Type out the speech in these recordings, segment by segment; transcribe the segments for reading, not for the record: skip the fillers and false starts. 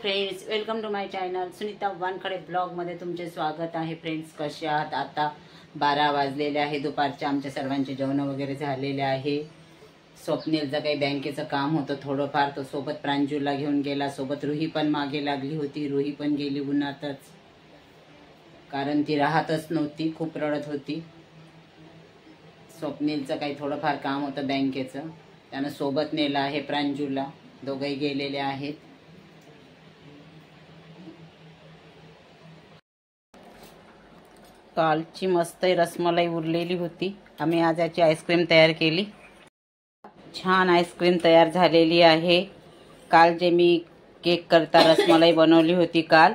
Friends, welcome to my channel Sunita Wankhede ब्लॉगमध्ये तुमचे स्वागत आहे। फ्रेंड्स, कसे आहात? आता 12 वाजलेले आहे दुपारचे। आमच्या सर्वांचे जेवण वगैरे झालेले आहे। स्वप्नीलचं काही बँकेचं काम होतं थोडंफार, तो सोबत प्रांजूला घेऊन गेला। सोबत रुही पण मागे लागली होती। रुही पण गेली उन्हातच, कारण ती राहतच नव्हती, खूप रडत होती। स्वप्नीलचं काही थोडंफार काम होतं बँकेचं, त्यानं सोबत नेलं आहे प्रांजूला। दोघेही गेलेले आहेत। कालची मस्त रसमलाई उरलेली होती, आम्ही आज याची आईस्क्रीम तयार केली। छान आईस्क्रीम तयार झालेली आहे। काल जे मी केक करता रसमलाई बनवली होती काल,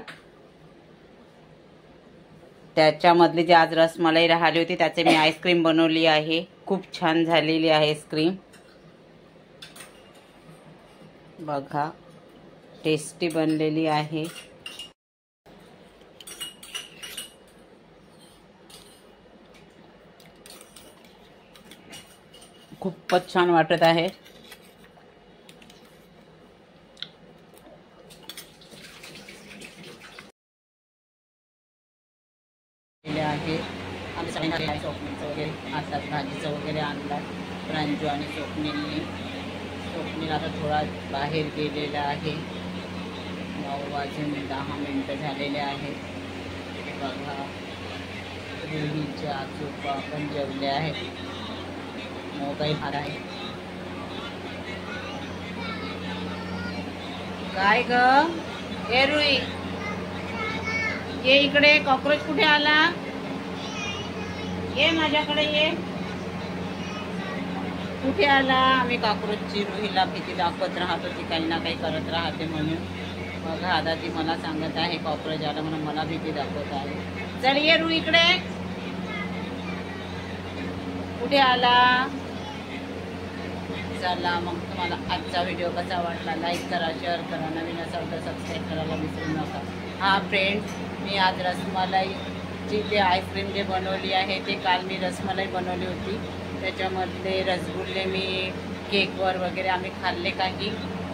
त्याच्यामधली जी आज रसमलाई राहिली होती त्याचे मी आईस्क्रीम बनवली आहे। खूप छान झालेली आहे आईस्क्रीम, बघा टेस्टी बनलेली आहे। खूपच छान वाटत आहे। आम्ही सगळ्यांना स्वप्नीलचं वगैरे आता भाजीचं वगैरे आणलं प्रांजू आणि स्वप्नीलने। स्वप्नील आता थोडा बाहेर गेलेला आहे। 9 वाजून 10 मिनिटं झालेले आहेत। बघा रुहीचे आजोबा पण जेवले आहेत, मोबाईल हात आहे। काय ग ए रुई, ये इकडे। कॉकरोच कुठे आला? ये माझ्याकडे ये। कुठे आला? आम्ही कॉकरोचची रुहीला भीती दाखवत राहतो, ती काही ना काही करत राहते म्हणून। बघा आता ती मला सांगत आहे कॉकरोच आला म्हणून, मला भीती दाखवत आहे। चल ये रुई इकडे। कुठे आला? चला मग, तुम्हाला आजचा व्हिडिओ कसा वाटला लाईक करा, शेअर करा, नवीन असाल तर सबस्क्राईब करायला विसरू नका। हा फ्रेंड्स, मी आज रसमलाईची जे आईस्क्रीम जे बनवली आहे ते काल मी रसमलाई बनवली होती, त्याच्यामधले रसगुल्ले मी केकवर वगैरे आम्ही खाल्ले काही,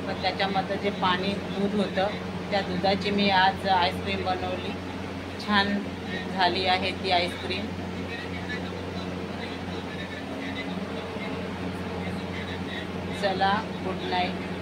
पण त्याच्यामध्ये जे पाणी दूध होतं त्या दुधाची मी आज आईस्क्रीम बनवली। छान झाली आहे ती आईस्क्रीम। चला, गुड नाईट।